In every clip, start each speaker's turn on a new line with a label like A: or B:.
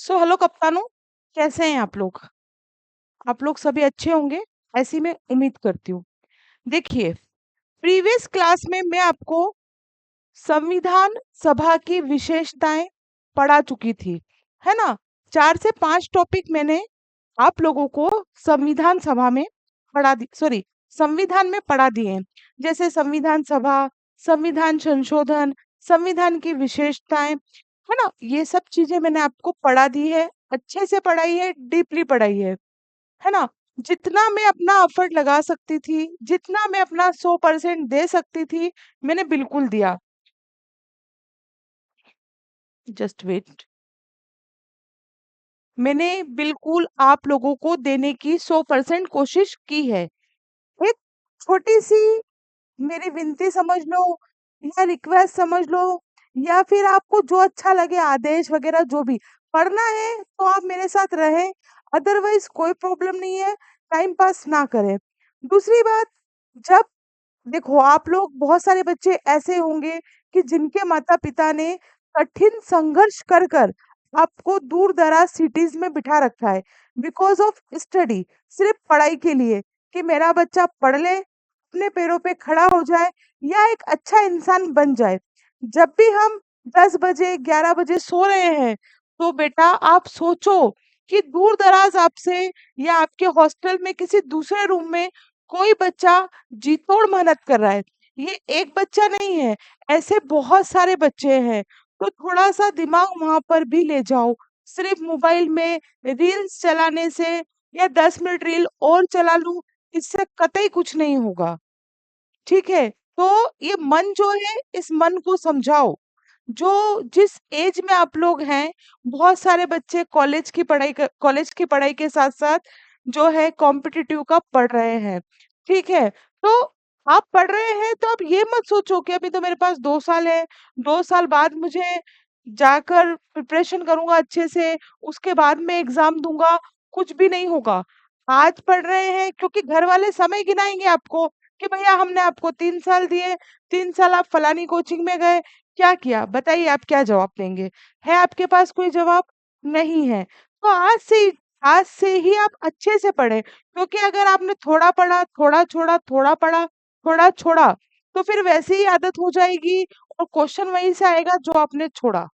A: Hello कप्तानों, कैसे हैं आप लोग? आप लोग सभी अच्छे होंगे, ऐसी मैं उम्मीद करती हूँ। देखिए, प्रीवियस क्लास में मैं आपको संविधान सभा की विशेषताएं पढ़ा चुकी थी, है ना? 4 से 5 टॉपिक मैंने आप लोगों को संविधान सभा में संविधान में पढ़ा दिए हैं। जैसे संविधान सभा, संविधान संशोधन, संविधान की विशेषताएं, है ना? ये सब चीजें मैंने आपको पढ़ा दी है, अच्छे से पढ़ाई है, डीपली पढ़ाई है ना? जितना मैं अपना एफर्ट लगा सकती थी, जितना मैं अपना 100% दे सकती थी, मैंने बिल्कुल दिया। Just wait. मैंने बिल्कुल आप लोगों को देने की 100% कोशिश की है। एक छोटी सी मेरी विनती समझ लो या रिक्वेस्ट समझ लो, या फिर आपको जो अच्छा लगे आदेश वगैरह जो भी पढ़ना है तो आप मेरे साथ रहें, अदरवाइज कोई प्रॉब्लम नहीं है, टाइम पास ना करें। दूसरी बात, जब देखो आप लोग बहुत सारे बच्चे ऐसे होंगे कि जिनके माता पिता ने कठिन संघर्ष कर कर आपको दूर दराज सिटीज में बिठा रखा है, बिकॉज ऑफ स्टडी, सिर्फ पढ़ाई के लिए, कि मेरा बच्चा पढ़ ले, अपने पैरों पे खड़ा हो जाए या एक अच्छा इंसान बन जाए। जब भी हम 10 बजे 11 बजे सो रहे हैं, तो बेटा आप सोचो कि दूर दराज आपसे या आपके हॉस्टल में किसी दूसरे रूम में कोई बच्चा जी तोड़ मेहनत कर रहा है। ये एक बच्चा नहीं है, ऐसे बहुत सारे बच्चे हैं। तो थोड़ा सा दिमाग वहां पर भी ले जाओ। सिर्फ मोबाइल में रील्स चलाने से या 10 मिनट रील और चला लूं, इससे कतई कुछ नहीं होगा। ठीक है? तो ये मन जो है, इस मन को समझाओ। जो जिस एज में आप लोग हैं, बहुत सारे बच्चे कॉलेज की पढ़ाई के साथ साथ जो है कॉम्पिटिटिव का पढ़ रहे हैं। ठीक है? तो आप पढ़ रहे हैं तो आप ये मत सोचो कि अभी तो मेरे पास 2 साल है, 2 साल बाद मुझे जाकर प्रिपरेशन करूंगा अच्छे से, उसके बाद में एग्जाम दूंगा। कुछ भी नहीं होगा। आज पढ़ रहे हैं क्योंकि घर वाले समय गिनाएंगे आपको कि भैया हमने आपको 3 साल दिए, 3 साल आप फलानी कोचिंग में गए, क्या किया? बताइए आप क्या जवाब देंगे? है आपके पास कोई जवाब? नहीं है। तो आज से ही आप अच्छे से पढ़ें, क्योंकि अगर आपने थोड़ा पढ़ा, थोड़ा छोड़ा, थोड़ा पढ़ा, थोड़ा छोड़ा, तो फिर वैसे ही आदत हो जाएगी और क्वेश्चन वहीं से आएगा जो आपने छोड़ा।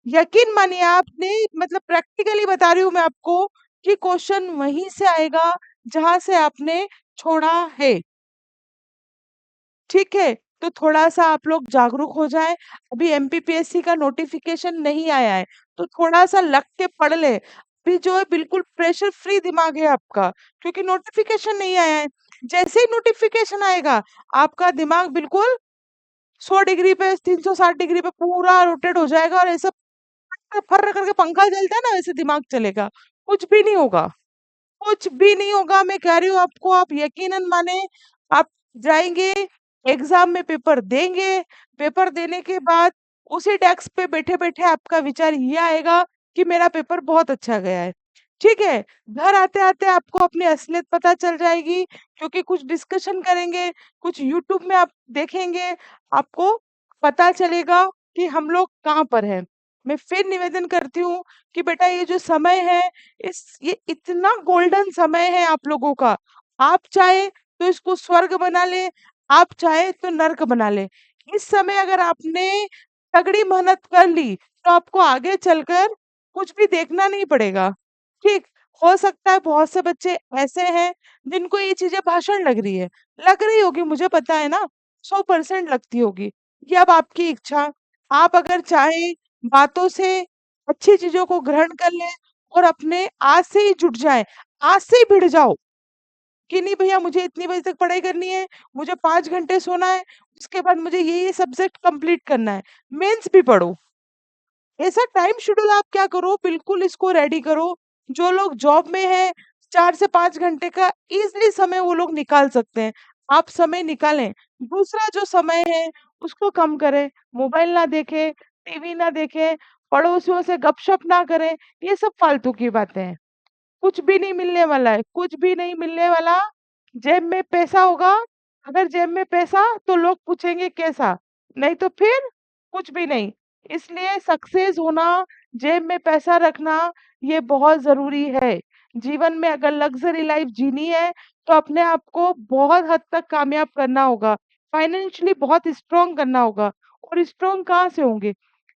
A: यकीन मानिए, आपने मतलब प्रैक्टिकली बता रही हूँ मैं आपको कि क्वेश्चन वहीं से आएगा जहां से आपने छोड़ा है। ठीक है? तो थोड़ा-सा आप लोग जागरूक हो जाएँ। अभी एमपीपीएससी का नोटिफ़िकेशन नहीं आया है, तो थोड़ा-सा लग के पढ़ लें। अभी जो है बिल्कुल प्रेशर फ्री दिमाग है आपका, क्योंकि नोटिफ़िकेशन नहीं आया है। जैसे ही नोटिफ़िकेशन आएगा, आपका दिमाग बिल्कुल 100 डिग्री पे, 360 डिग्री पे पूरा रोटेट हो जाएगा और ऐसा फर्र करके पंखा चलता है ना, वैसे दिमाग चलेगा। कुछ भी नहीं होगा। कुछ भी नहीं होगा, मैं कह रही हूँ आपको, आप यकीनन माने। आप जाएंगे, एग्जाम में पेपर देंगे, पेपर देने के बाद उसी डेस्क पे बैठे बैठे आपका विचार ये आएगा कि मेरा पेपर बहुत अच्छा गया है। ठीक है? घर आते आते आपको अपनी असलियत पता चल जाएगी, क्योंकि कुछ डिस्कशन करेंगे, कुछ यूट्यूब में आप देखेंगे, आपको पता चलेगा कि हम लोग कहाँ पर हैं। मैं फिर निवेदन करती हूँ कि बेटा ये जो समय है, इस ये इतना गोल्डन समय है आप लोगों का। आप चाहे तो इसको स्वर्ग बना ले, आप चाहे तो नर्क बना ले। इस समय अगर आपने तगड़ी मेहनत कर ली, तो आपको आगे चलकर कुछ भी देखना नहीं पड़ेगा। ठीक? हो सकता है बहुत से बच्चे ऐसे हैं जिनको ये चीजें भाषण लग रही है। लग रही होगी, मुझे पता है ना, 100% लगती होगी। ये अब आपकी इच्छा। आप अगर चाहे बातों से अच्छी चीजों को ग्रहण कर लें और अपने आज से ही जुट जाएँ, आज से ही भिड़ जाओ कि नहीं भैया मुझे इतनी बजे तक पढ़ाई करनी है, मुझे 5 घंटे सोना है, उसके बाद मुझे ये सब्जेक्ट कंप्लीट करना है। मेंस भी पढ़ो। ऐसा टाइम शेड्यूल आप क्या करो, बिल्कुल इसको रेडी करो। जो लोग जॉब में हैं, 4 से 5 घंटे का ईज़िली समय वो लोग निकाल सकते हैं। आप समय निकालें। दूसरा जो समय है, उसको कम करें। मोबाइल ना देखें, टीवी ना देखें, पड़ोसियों से गपशप ना करें। ये सब फालतू की बातें हैं। कुछ भी नहीं मिलने वाला है, कुछ भी नहीं मिलने वाला। जेब में पैसा होगा, अगर जेब में पैसा तो लोग पूछेंगे कैसा, नहीं तो फिर कुछ भी नहीं। इसलिए सक्सेस होना जेब में पैसा रखना ये बहुत ज़रूरी है। जीवन में अगर लग्ज़री लाइफ़ जीनी है, तो अपने आप को बहुत हद तक कामयाब करना होगा, फाइनेंशियली बहुत स्ट्रॉन्ग करना होगा और स्ट्रॉन्ग कहाँ से होंगे?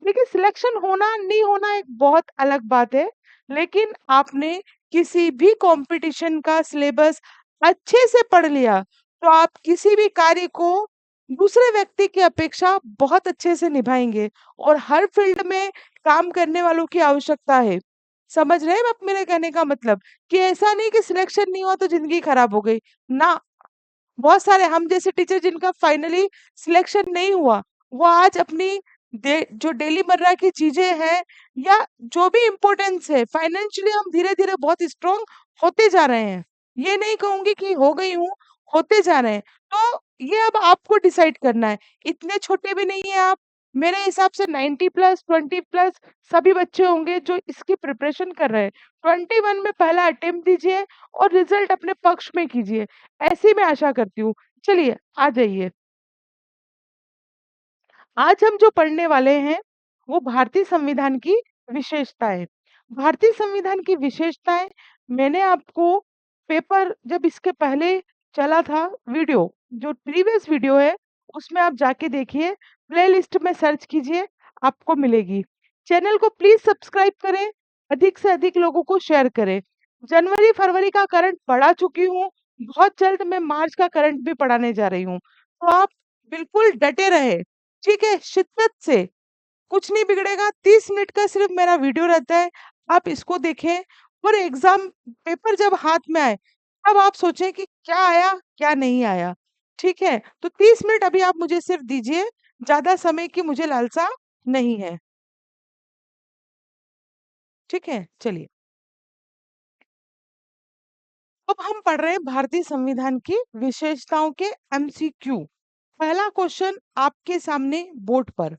A: देखिए सिलेक्शन होना, नहीं होना एक बहुत अलग बात है, लेकिन आपने किसी भी कॉम्पिटिशन का सिलेबस अच्छे से पढ़ लिया, तो आप किसी भी कार्य को दूसरे व्यक्ति की अपेक्षा बहुत अच्छे से निभाएँगे और हर फील्ड में काम करने वालों की आवश्यकता है। समझ रहे हैं आप मेरे कहने का मतलब? कि ऐसा नहीं कि सिलेक्शन नहीं हुआ तो ज़िंदगी खराब हो गई। ना, बहुत सारे हम जैसे टीचर जिनका फाइनली सिलेक्शन नहीं हुआ, वो आज अपनी जो डेली मर्रा की चीज़ें हैं या जो भी इम्पोर्टेंस है, फाइनेंशियली हम धीरे-धीरे बहुत स्ट्रॉन्ग होते जा रहे हैं। ये नहीं कहूँगी कि हो गई हूँ, होते जा रहे हैं। तो ये अब आपको डिसाइड करना है। इतने छोटे भी नहीं हैं आप। मेरे हिसाब से 90 प्लस, 20 प्लस सभी बच्चे होंगे जो इसकी प्रिपरेशन कर रहे हैं। 21 में पहला अटेम्प्ट दीजिए और रिज़ल्ट अपने पक्ष में कीजिए। ऐसी मैं आशा करती हूँ। चलिए, आ जाइए। आज हम जो पढ़ने वाले हैं, वो भारतीय संविधान की विशेषताएँ। भारतीय संविधान की विशेषताएँ मैंने आपको पेपर जब इसके पहले चला था वीडियो, जो प्रीवियस वीडियो है, उसमें आप जाके देखिए, प्लेलिस्ट में सर्च कीजिए, आपको मिलेगी। चैनल को प्लीज़ सब्सक्राइब करें, अधिक से अधिक लोगों को शेयर करें। जनवरी-फरवरी का करंट पढ़ा चुकी हूँ, बहुत जल्द मैं मार्च का करंट भी पढ़ाने जा रही हूँ। तो आप बिल्कुल डटे रहें। ठीक है, शिद्दत से, कुछ नहीं बिगड़ेगा, 30 मिनट का सिर्फ मेरा वीडियो रहता है, आप इसको देखें और एग्ज़ाम पेपर जब हाथ में आए, तब आप सोचें कि क्या आया, क्या नहीं आया, ठीक है? तो 30 मिनट अभी आप मुझे सिर्फ दीजिए, ज़्यादा समय की मुझे लालसा नहीं है, ठीक है? चलिए, अब हम पढ़ रहे हैं भारतीय संविधान की विशेषताओं के एमसीक्यू। पहला क्वेश्चन आपके सामने बोर्ड पर,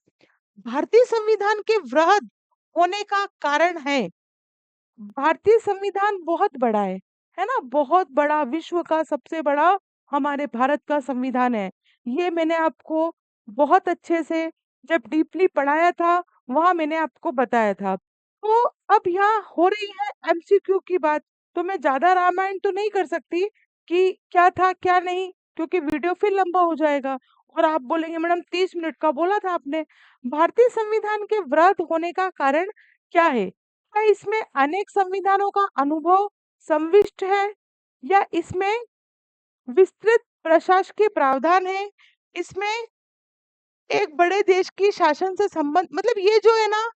A: भारतीय संविधान के वृहद होने का कारण है। भारतीय संविधान बहुत बड़ा है ना? बहुत बड़ा, विश्व का सबसे बड़ा हमारे भारत का संविधान है। ये मैंने आपको बहुत अच्छे से जब डीपली पढ़ाया था, वहाँ मैंने आपको बताया था। तो अब यहाँ हो रही है एमसीक्यू की बात, तो मैं ज़्यादा रामायण तो नहीं कर सकती कि क्या था, क्या नहीं, क्योंकि वीडियो फिर लंबा हो जाएगा और आप बोलेंगे मैडम 30 मिनट का बोला था आपने। भारतीय संविधान के वृहद होने का कारण क्या है? क्या इसमें अनेक संविधानों का अनुभव संविष्ट है या इसमें विस्तृत प्रशासकीय प्रावधान है? इसमें एक बड़े देश की शासन से संबंध मतलब ये जो है ना,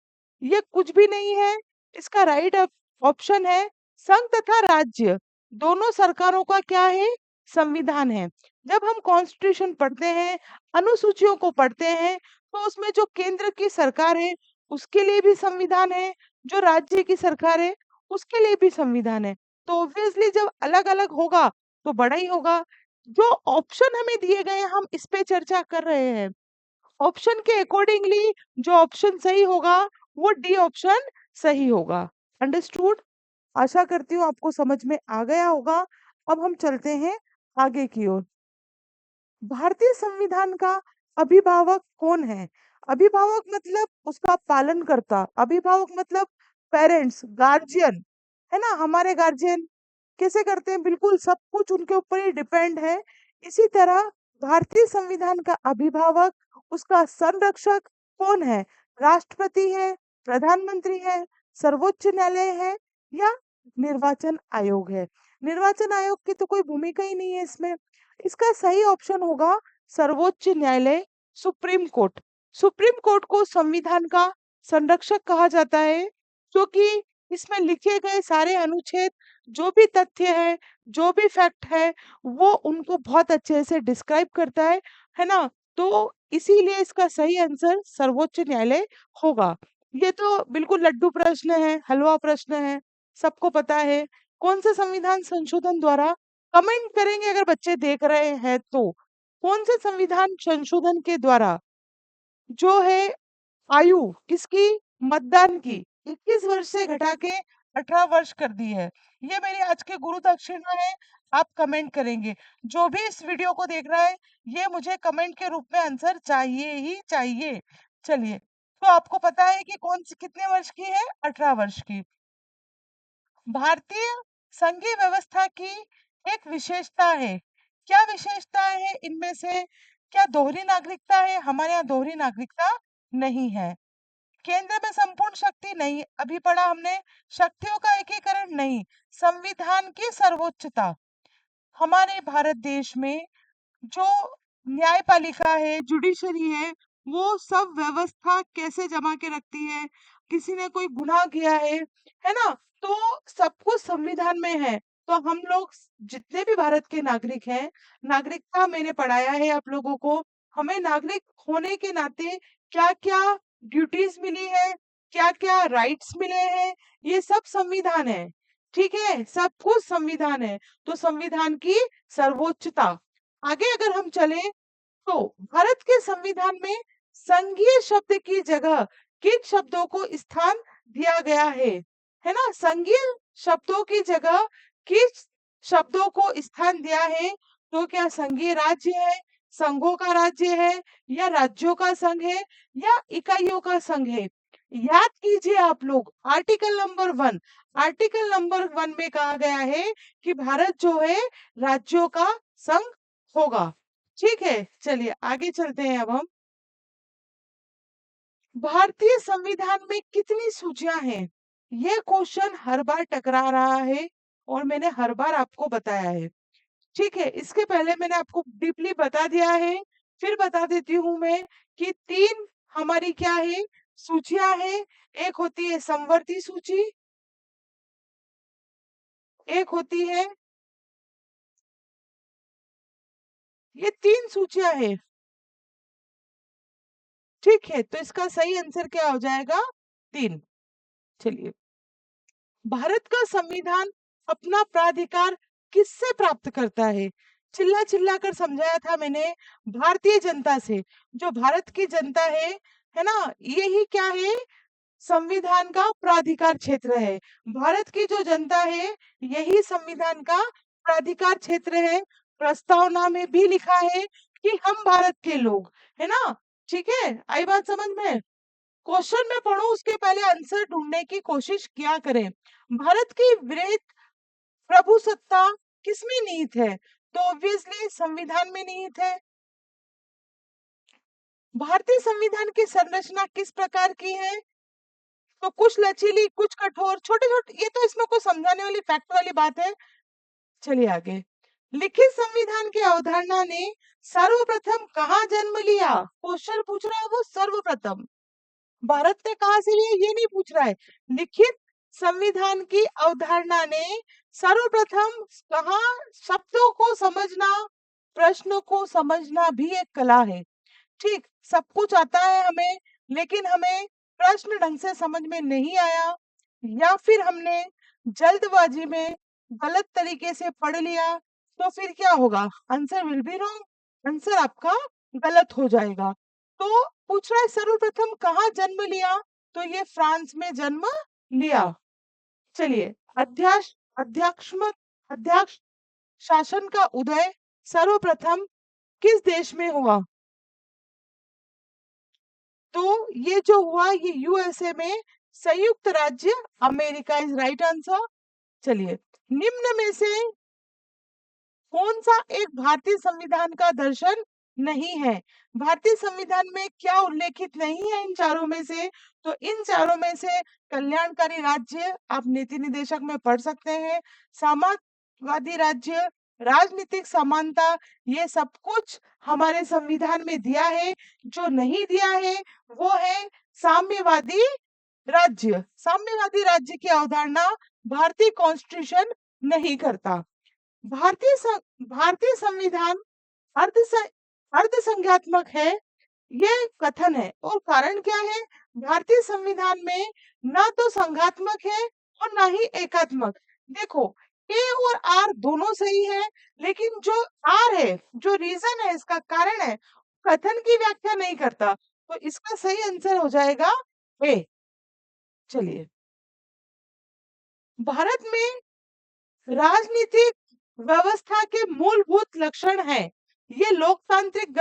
A: ये कुछ भी नहीं है। इसका राइट ऑप्शन है संघ तथा राज्य दोनों सरकारों का क्या है? संविधान है। जब हम कॉन्स्टिट्यूशन पढ़ते हैं, अनुसूचियों को पढ़ते हैं, तो उसमें जो केंद्र की सरकार है, उसके लिए भी संविधान है, जो राज्य की सरकार है, उसके लिए भी संविधान है। तो ऑब्वियसली जब अलग-अलग होगा, तो बड़ा ही होगा। जो ऑप्शन हमें दिए गए हैं, हम इस पे चर्चा कर रहे हैं। ऑप्शन के अकॉर्डिंगली जो ऑप्शन सही होगा वो डी ऑप्शन सही होगा। अंडरस्टूड? आशा करती हूँ आपको समझ में आ गया होगा। अब हम चलते हैं आगे की ओर। भारतीय संविधान का अभिभावक कौन है? अभिभावक मतलब उसका पालनकर्ता, अभिभावक मतलब पेरेंट्स, गार्जियन, है ना? हमारे गार्जियन कैसे करते हैं? बिल्कुल सब कुछ उनके ऊपर ही डिपेंड है। इसी तरह भारतीय संविधान का अभिभावक, उसका संरक्षक कौन है? राष्ट्रपति है, प्रधानमंत्री है, सर्वोच्च न्यायालय है या निर्वाचन आयोग है? निर्वाचन आयोग की तो कोई भूमिका ही नहीं है इसमें। इसका सही ऑप्शन होगा सर्वोच्च न्यायालय, सुप्रीम कोर्ट। सुप्रीम कोर्ट को संविधान का संरक्षक कहा जाता है, क्योंकि इसमें लिखे गए सारे अनुच्छेद, जो भी तथ्य है, जो भी फैक्ट है, वो उनको बहुत अच्छे से डिस्क्राइब करता है ना? तो इसीलिए इसका सही आंसर सर्वोच्च न्यायालय होगा। ये तो बिल्कुल लड्डू प्रश्न है, हलवा प्रश्न है, सबको पता है। कौन से संविधान संशोधन द्वारा, कमेंट करेंगे अगर बच्चे देख रहे हैं तो, कौन से संविधान संशोधन के द्वारा जो है आयु किसकी, मतदान की 21 वर्ष से घटा के 18 वर्ष कर दी है। ये मेरी आज के गुरु दक्षिणा है। आप कमेंट करेंगे, जो भी इस वीडियो को देख रहा है, ये मुझे कमेंट के रूप में आंसर चाहिए ही चाहिए। चलिए, तो आपको पता है कि कौन सी कितने वर्ष की है? 18 वर्ष की। भारतीय संघीय व्यवस्था की एक विशेषता है। क्या विशेषता है इनमें से? क्या दोहरी नागरिकता है? हमारे यहाँ दोहरी नागरिकता नहीं है। केंद्र में संपूर्ण शक्ति नहीं, अभी पढ़ा हमने। शक्तियों का एकीकरण नहीं। संविधान की सर्वोच्चता। हमारे भारत देश में जो न्यायपालिका है, जुडिशरी है, वो सब व्यवस्था कैसे जमा के रखती है? किसी ने कोई गुनाह किया है ना? तो सब कुछ संविधान में है। तो हम लोग जितने भी भारत के नागरिक हैं, नागरिकता मैंने पढ़ाया है आप लोगों को। हमें नागरिक होने के नाते क्या-क्या ड्यूटीज मिली है, क्या-क्या राइट्स मिले हैं, ये सब संविधान है। ठीक है, सब कुछ संविधान है। तो संविधान की सर्वोच्चता। आगे अगर हम चले तो भारत के संविधान में संघीय शब्द की जगह किन शब्दों को स्थान दिया गया है ना? संघीय शब्दों की जगह किस शब्दों को स्थान दिया है? तो क्या संघीय राज्य है, संघों का राज्य है, या राज्यों का संघ है, या इकाइयों का संघ है? याद कीजिए आप लोग, आर्टिकल नंबर 1 में कहा गया है कि भारत जो है राज्यों का संघ होगा। ठीक है, चलिए आगे चलते हैं अब हम। भारतीय संविधान में कितनी सूचियां हैं? ये क्वेश्चन हर बार टकरा रहा है और मैंने हर बार आपको बताया है। ठीक है, इसके पहले मैंने आपको डीपली बता दिया है। फिर बता देती हूँ मैं कि 3 हमारी क्या है? सूचियां हैं। एक होती है समवर्ती सूची, एक होती है, ये 3 सूचियां हैं। ठीक है, तो इसका सही आंसर क्या हो जाएगा? 3। चलिए, भारत का संविधान अपना प्राधिकार किससे प्राप्त करता है? चिल्ला चिल्ला कर समझाया था मैंने, भारतीय जनता से। जो भारत की जनता है ना, यही क्या है? संविधान का प्राधिकार क्षेत्र है। भारत की जो जनता है, यही संविधान का प्राधिकार क्षेत्र है। प्रस्तावना में भी लिखा है कि हम भारत के लोग, है ना? ठीक है, आई बात समझ में? क्वेश्चन में पढ़ो उसके पहले आंसर ढूंढने की कोशिश किया करें। भारत की वृहत प्रभुसत्ता किसमें निहित है? तो ऑब्वियसली संविधान में निहित है। भारतीय संविधान की संरचना किस प्रकार की है? तो कुछ लचीली, कुछ कठोर, छोटे छोटे, ये तो इसमें कोई समझाने वाली फैक्ट वाली बात है। चलिए आगे। लिखित संविधान की अवधारणा ने सर्वप्रथम कहाँ जन्म लिया? क्वेश्चन पूछ रहा है वो सर्वप्रथम। भारत ने कहा से लिया ये नहीं पूछ रहा है। लिखित संविधान की अवधारणा ने सर्वप्रथम कहा? शब्दों को समझना, प्रश्न को समझना भी एक कला है। ठीक, सब कुछ आता है हमें, लेकिन हमें प्रश्न ढंग से समझ में नहीं आया, या फिर हमने जल्दबाजी में गलत तरीके से पढ़ लिया, तो फिर क्या होगा? Answer will be wrong, answer आपका गलत हो जाएगा। तो पूछ रहा है सर्वप्रथम कहाँ जन्म लिया? तो ये फ्रांस में जन्म लिया। चलिए, अध्याश अध्यात्म अध्यात्म शासन का उदय सर्वप्रथम किस देश में हुआ? तो ये जो हुआ, ये यूएसए में, संयुक्त राज्य अमेरिका इज राइट आंसर। चलिए, निम्न में से कौन सा एक भारतीय संविधान का दर्शन नहीं है? भारतीय संविधान में क्या उल्लेखित नहीं है इन चारों में से? तो इन चारों में से कल्याणकारी राज्य आप नीति निदेशक में पढ़ सकते हैं, समाजवादी राज्य, राजनीतिक समानता, ये सब कुछ हमारे संविधान में दिया है। जो नहीं दिया है वो है साम्यवादी राज्य। साम्यवादी राज्य की अवधारणा भारतीय कॉन्स्टिट्यूशन नहीं करता। भारतीय संविधान अर्ध अर्धसंख्यात्मक है, ये कथन है, और कारण क्या है? भारतीय संविधान में ना तो संघात्मक है और ना ही एकात्मक। देखो, ए और आर दोनों सही है, लेकिन जो आर है, जो रीजन है, इसका कारण है, कथन की व्याख्या नहीं करता। तो इसका सही आंसर हो जाएगा ए। चलिए, भारत में राजनीतिक व्यवस्था के मूलभूत लक्षण हैं। ये लोकतांत्रिक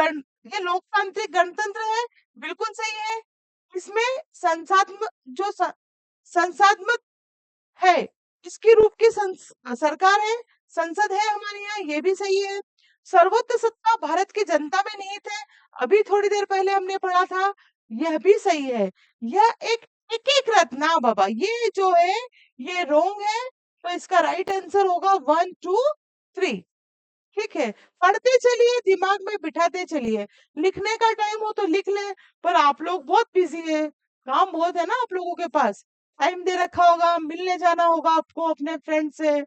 A: गणतंत्र है, बिल्कुल सही है। इसमें संसात्मक जो संसात्मक है, इसकी रूप की सरकार है, संसद है हमारे यहाँ, ये भी सही है। सर्वोच्च सत्ता भारत की जनता में निहित है, अभी थोड़ी देर पहले हमने पढ़ा था, यह भी सही है। यह एकीकृत ना बाबा, ये जो है ये रॉन्ग है, तो इसका राइट आंसर होगा 1 2 3। ठीक है, पढ़ते चलिए, दिमाग में बिठाते चलिए, लिखने का टाइम हो तो लिख ले, पर आप लोग बहुत बिजी है, काम बहुत है ना आप लोगों के पास, टाइम दे रखा होगा, मिलने जाना होगा आपको अपने फ्रेंड से,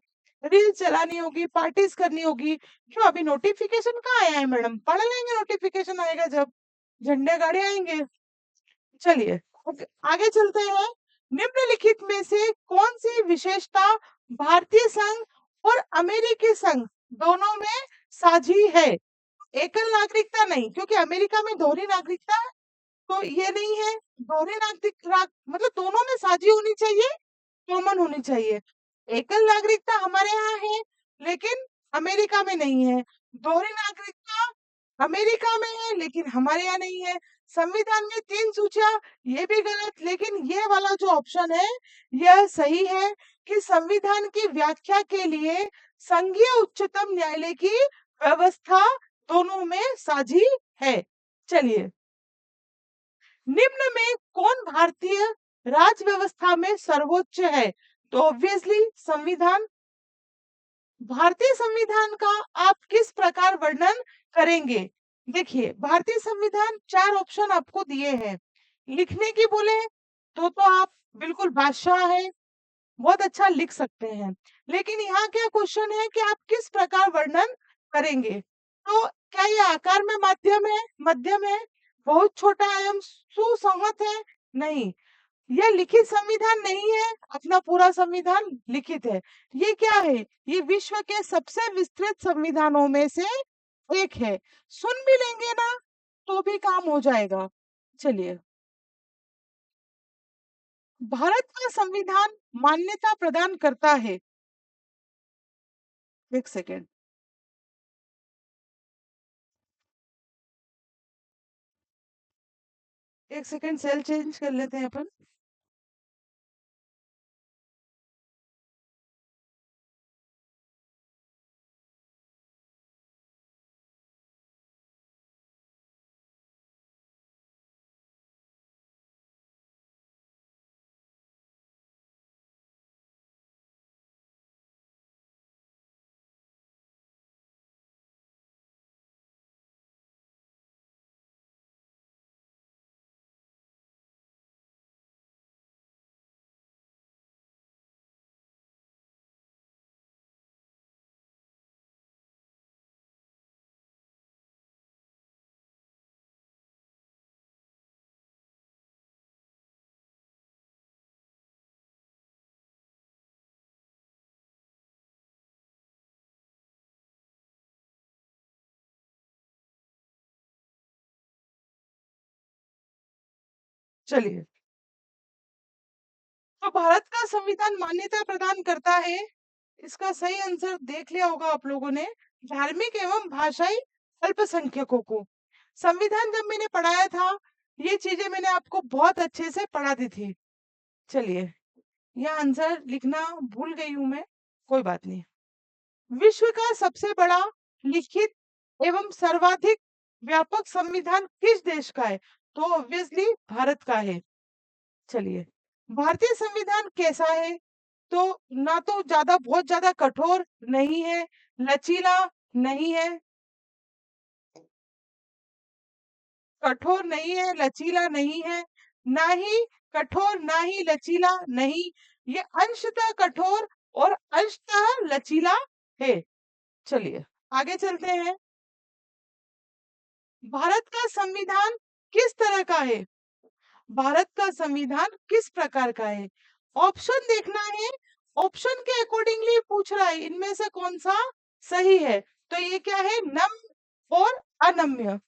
A: रील चलानी होगी, पार्टीज करनी होगी। क्यों अभी नोटिफिकेशन कहाँ आया है मैडम? पढ़ लेंगे, नोटिफिकेशन आएगा जब झंडे गाड़े आएंगे। चलिए आगे चलते हैं। निम्नलिखित में से कौन सी विशेषता भारतीय संघ और अमेरिकी संघ दोनों में साझी है? एकल नागरिकता नहीं, क्योंकि अमेरिका में दोहरी नागरिकता है, तो ये नहीं है। दोहरी मतलब दोनों में साझी होनी चाहिए, कॉमन होनी चाहिए। एकल नागरिकता हमारे यहाँ है, लेकिन अमेरिका में नहीं है। दोहरी नागरिकता अमेरिका में है, लेकिन हमारे यहाँ नहीं है। संविधान में 3 सूचियां, ये भी गलत, लेकिन ये वाला जो ऑप्शन है यह सही है कि संविधान की व्याख्या के लिए संघीय उच्चतम न्यायालय की व्यवस्था दोनों में साझी है। चलिए, निम्न में कौन भारतीय राज व्यवस्था में सर्वोच्च है? तो ऑब्वियसली संविधान। भारतीय संविधान का आप किस प्रकार वर्णन करेंगे? देखिए, भारतीय संविधान 4 ऑप्शन आपको दिए हैं। लिखने की बोले तो आप बिल्कुल बादशाह है, बहुत अच्छा लिख सकते हैं, लेकिन यहाँ क्या क्वेश्चन है कि आप किस प्रकार वर्णन करेंगे? तो क्या ये आकार में मध्यम है, बहुत छोटा एवं सुसंहत है? नहीं, यह लिखित संविधान नहीं है, अपना पूरा संविधान लिखित है। ये क्या है? ये विश्व के सबसे विस्तृत संविधानों में से एक है। सुन भी लेंगे ना तो भी काम हो जाएगा। चलिए, भारत का संविधान मान्यता प्रदान करता है। एक सेकेंड, एक सेकेंड, सेल चेंज कर लेते हैं अपन। चलिए, तो भारत का संविधान मान्यता प्रदान करता है, इसका सही आंसर देख लिया होगा आप लोगों ने, धार्मिक एवं भाषाई अल्पसंख्यकों को। संविधान जब मैंने पढ़ाया था, ये चीजें मैंने आपको बहुत अच्छे से पढ़ा दी थी। चलिए, यह आंसर लिखना भूल गई हूं मैं, कोई बात नहीं। विश्व का सबसे बड़ा लिखित एवं सर्वाधिक व्यापक संविधान किस देश का है? तो ऑब्वियसली भारत का है। चलिए, भारतीय संविधान कैसा है? तो ना तो ज्यादा बहुत ज्यादा कठोर नहीं है, लचीला नहीं है, कठोर नहीं है, लचीला नहीं है, ना ही कठोर ना ही लचीला नहीं, ये अंशतः कठोर और अंशतः लचीला है। चलिए, आगे चलते हैं। भारत का संविधान किस तरह का है? भारत का संविधान किस प्रकार का है? ऑप्शन देखना है, ऑप्शन के अकॉर्डिंगली पूछ रहा है इनमें से कौन सा सही है। तो ये क्या है? नम्य और अनम्य।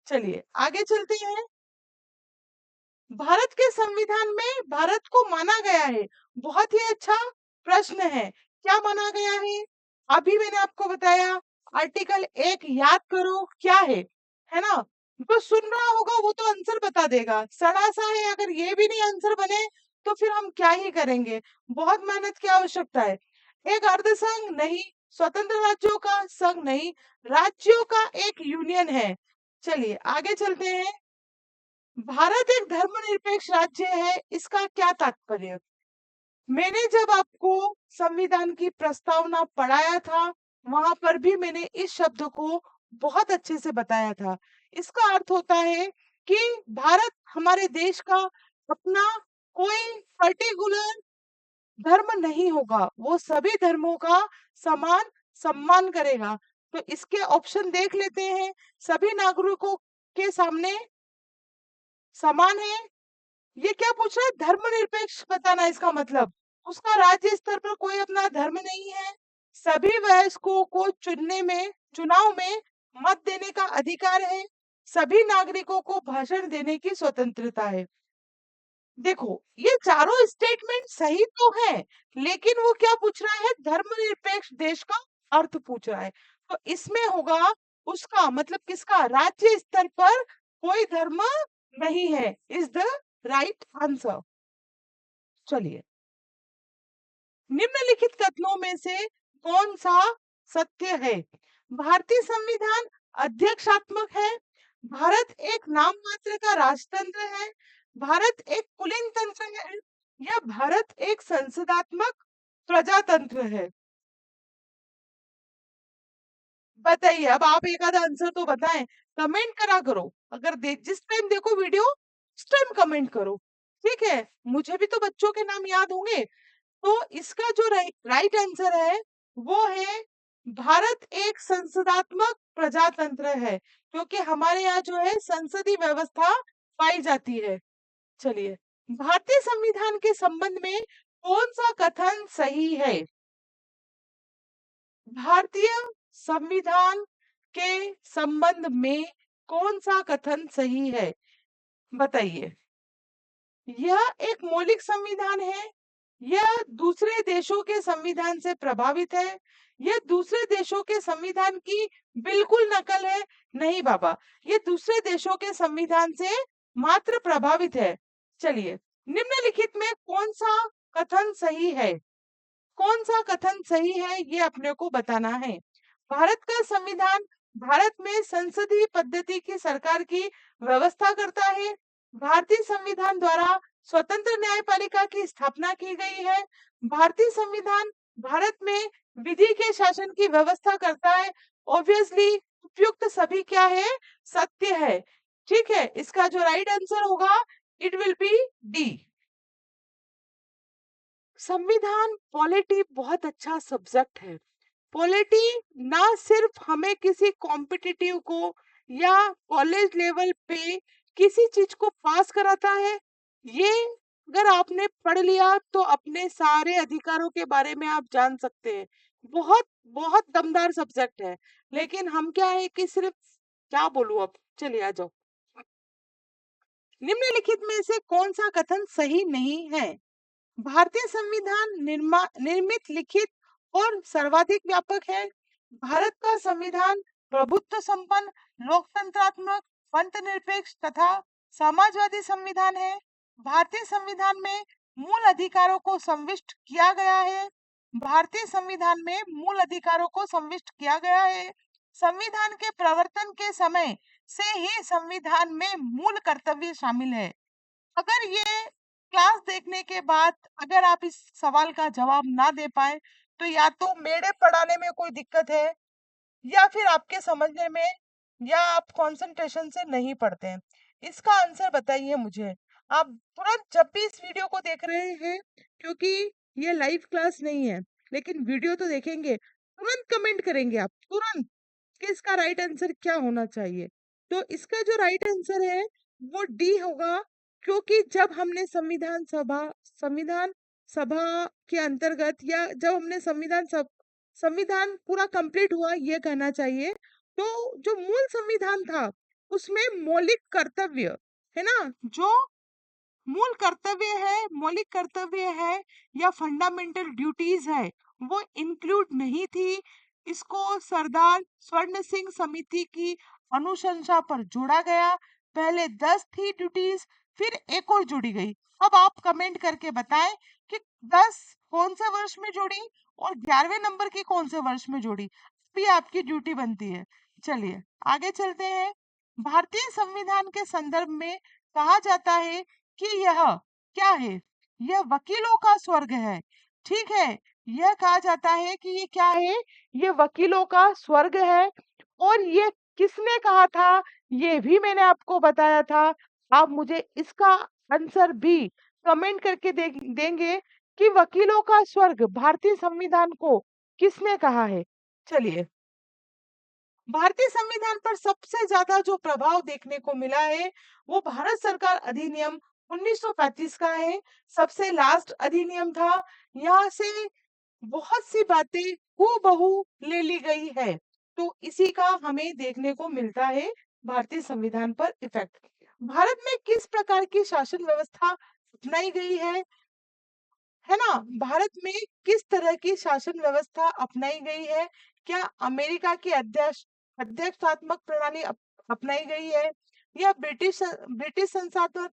A: चलिए, आगे चलते हैं। भारत के संविधान में भारत को माना गया है, बहुत ही अच्छा प्रश्न है, क्या माना गया है? अभी मैंने आपको बताया, आर्टिकल 1 याद करो क्या है ना? जो सुन रहा होगा वो तो आंसर बता देगा, सड़ा सा है, अगर ये भी नहीं आंसर बने तो फिर हम क्या ही करेंगे। बहुत मेहनत की आवश्यकता है। एक अर्ध संघ नहीं, स्वतंत्र राज्यों का संघ नहीं, राज्यों का एक यूनियन है। चलिए आगे चलते हैं। भारत एक धर्मनिरपेक्ष राज्य है, इसका क्या तात्पर्य? मैंने जब आपको संविधान की प्रस्तावना पढ़ाया था, वहां पर भी मैंने इस शब्द को बहुत अच्छे से बताया था। इसका अर्थ होता है कि भारत हमारे देश का अपना कोई पर्टिकुलर धर्म नहीं होगा, वो सभी धर्मों का समान सम्मान करेगा। तो इसके ऑप्शन देख लेते हैं। सभी नागरिकों के सामने समान है। ये क्या पूछ रहा है? धर्मनिरपेक्ष बताना इसका मतलब। उसका राज्य स्तर पर कोई अपना धर्म नहीं है। सभी वयस्कों को चुनाव में मत देने का अधिकार है। सभी नागरिकों को भाषण देने की स्वतंत्रता है। देखो, ये चारों स्टेटमेंट सही तो है, लेकिन वो क्या पूछ रहा है? धर्मनिरपेक्ष देश का अर्थ पूछ रहा है। तो इसमें होगा उसका मतलब किसका? राज्य स्तर पर कोई धर्म नहीं है, इज द राइट आंसर। चलिए, निम्नलिखित कथनों में से कौन सा सत्य है? भारतीय संविधान अध्यक्षात्मक है। भारत एक नाम मात्र का राजतंत्र है। भारत एक कुलीन तंत्र है, या भारत एक संसदात्मक प्रजातंत्र है? बताइए, अब आप एक आधा आंसर तो बताएं। कमेंट करा करो, अगर जिस टाइम देखो वीडियो उस टाइम कमेंट करो, ठीक है? मुझे भी तो बच्चों के नाम याद होंगे। तो इसका जो राइट आंसर है वो है भारत एक संसदात्मक प्रजातंत्र है, क्योंकि हमारे यहाँ जो है संसदीय व्यवस्था पाई जाती है। चलिए, भारतीय संविधान के संबंध में कौन सा कथन सही है? भारतीय संविधान के संबंध में कौन सा कथन सही है? बताइए। यह एक मौलिक संविधान है, यह दूसरे देशों के संविधान से प्रभावित है, यह दूसरे देशों के संविधान की बिल्कुल नकल है। नहीं बाबा, ये दूसरे देशों के संविधान से मात्र प्रभावित है। चलिए, निम्नलिखित में कौन सा कथन सही है? कौन सा कथन सही है ये अपने को बताना है। भारत का संविधान भारत में संसदीय पद्धति की सरकार की व्यवस्था करता है। भारतीय संविधान द्वारा स्वतंत्र न्यायपालिका की स्थापना की गई है। भारतीय संविधान भारत में विधि के शासन की व्यवस्था करता है। ऑब्वियसली उपयुक्त सभी क्या है? सत्य है। ठीक है, इसका जो राइट आंसर होगा इट विल बी डी। संविधान पॉलिटी बहुत अच्छा सब्जेक्ट है। पॉलिटी ना सिर्फ हमें किसी कॉम्पिटिटिव को या कॉलेज लेवल पे किसी चीज को पास कराता है। ये अगर आपने पढ़ लिया तो अपने सारे अधिकारों के बारे में आप जान सकते हैं। बहुत बहुत दमदार सब्जेक्ट है। लेकिन हम क्या है कि सिर्फ क्या बोलूं अब। चलिए आ जाओ। निम्नलिखित में से कौन सा कथन सही नहीं है? भारतीय संविधान निर्मित, लिखित और सर्वाधिक व्यापक है। भारत का संविधान प्रभुत्व संपन्न, लोकतंत्रात्मक, पंथ निरपेक्ष तथा समाजवादी संविधान है। भारतीय संविधान में मूल अधिकारों को संविष्ट किया गया है। भारतीय संविधान में मूल अधिकारों को संविष्ट किया गया है। संविधान के प्रवर्तन के समय से ही संविधान में मूल कर्तव्य शामिल है। अगर ये क्लास देखने के बाद अगर आप इस सवाल का जवाब ना दे पाए, तो या तो मेरे पढ़ाने में कोई दिक्कत है, या फिर आपके समझने में, या आप कंसंट्रेशन से नहीं पढ़ते हैं। इसका आंसर बताइए मुझे। आप तुरंत जब भी इस वीडियो को देख रहे हैं, क्योंकि ये लाइव क्लास नहीं है, लेकिन वीडियो तो देखेंगे, तुरंत कमेंट करेंगे आप, तुरंत, कि इसका राइट आंसर क्या होना चाहिए। तो इसका जो राइट आंसर है वो डी होगा, क्योंकि जब हमने संविधान सभा के अंतर्गत, या जब हमने संविधान पूरा कंप्लीट हुआ ये कहना चाहिए, तो जो मूल संविधान था उसमें मौलिक कर्तव्य है ना, जो मूल कर्तव्य है, मौलिक कर्तव्य है, या फंडामेंटल ड्यूटीज है, वो इंक्लूड नहीं थी। इसको सरदार स्वर्ण सिंह समिति की अनुशंसा पर जोड़ा गया। पहले 10 थी ड्यूटीज, फिर एक और जोड़ी गई। अब आप कमेंट करके बताएं कि 10 कौन से वर्ष में जोड़ी और 11वें नंबर की कौन से वर्ष में जोड़ी। भी आपकी ड्यूटी बनती है। चलिए आगे चलते हैं। भारतीय संविधान के संदर्भ में कहा जाता है कि यह क्या है? यह वकीलों का स्वर्ग है। ठीक है, यह कहा जाता है कि ये क्या है? ये वकीलों का स्वर्ग है। और ये किसने कहा था? ये भी मैंने आपको बताया था। आप मुझे इसका आंसर भी कमेंट करके देंगे कि वकीलों का स्वर्ग भारतीय संविधान को किसने कहा है। चलिए, भारतीय संविधान पर सबसे ज्यादा जो प्रभाव देखने को मिला है वो भारत सरकार अधिनियम 1935 का है। सबसे लास्ट अधिनियम था। यहाँ से बहुत सी बातें हूबहू ले ली गई है। तो इसी का हमें देखने को मिलता है भारतीय संविधान पर इफेक्ट। भारत में किस प्रकार की शासन व्यवस्था अपनाई गई है ना? भारत में किस तरह की शासन व्यवस्था अपनाई गई है? क्या अमेरिका की अध्यक्षात्मक प्रणाली अपनाई गई है, या ब्रिटिश संसद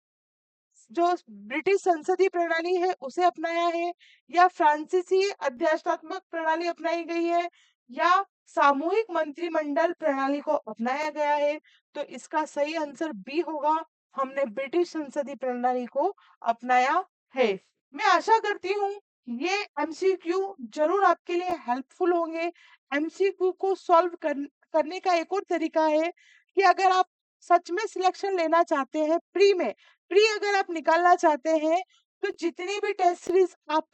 A: जो ब्रिटिश संसदीय प्रणाली है उसे अपनाया है, या फ्रांसीसी अध्यक्षात्मक प्रणाली अपनाई गई है, या सामूहिक मंत्रिमंडल प्रणाली को अपनाया गया है? तो इसका सही आंसर बी होगा। हमने ब्रिटिश संसदीय प्रणाली को अपनाया है। मैं आशा करती हूँ ये एमसीक्यू जरूर आपके लिए हेल्पफुल होंगे। एमसीक्यू को सॉल्व करने का एक और तरीका है कि अगर आप सच में सिलेक्शन लेना चाहते हैं प्री अगर आप निकालना चाहते हैं, तो जितनी भी टेस्ट सीरीज आप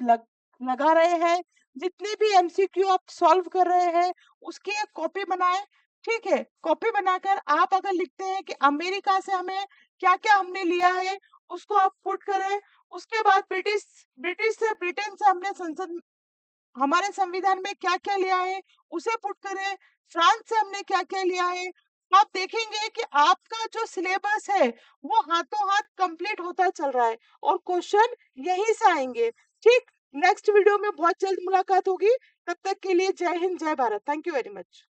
A: लगा रहे हैं, जितने भी एमसीक्यू आप सॉल्व कर रहे हैं, उसकी एक कॉपी बनाएं। ठीक है, कॉपी बनाकर आप अगर लिखते हैं कि अमेरिका से हमें क्या क्या हमने लिया है, उसको आप पुट करें। उसके बाद ब्रिटेन से हमने संसद हमारे संविधान में क्या क्या लिया है उसे पुट करें। फ्रांस से हमने क्या क्या लिया है। आप देखेंगे कि आपका जो सिलेबस है वो हाथों हाथ कंप्लीट होता चल रहा है और क्वेश्चन यहीं से आएंगे। ठीक, नेक्स्ट वीडियो में बहुत जल्द मुलाकात होगी। तब तक के लिए जय हिंद, जय Bharat. Thank you very much.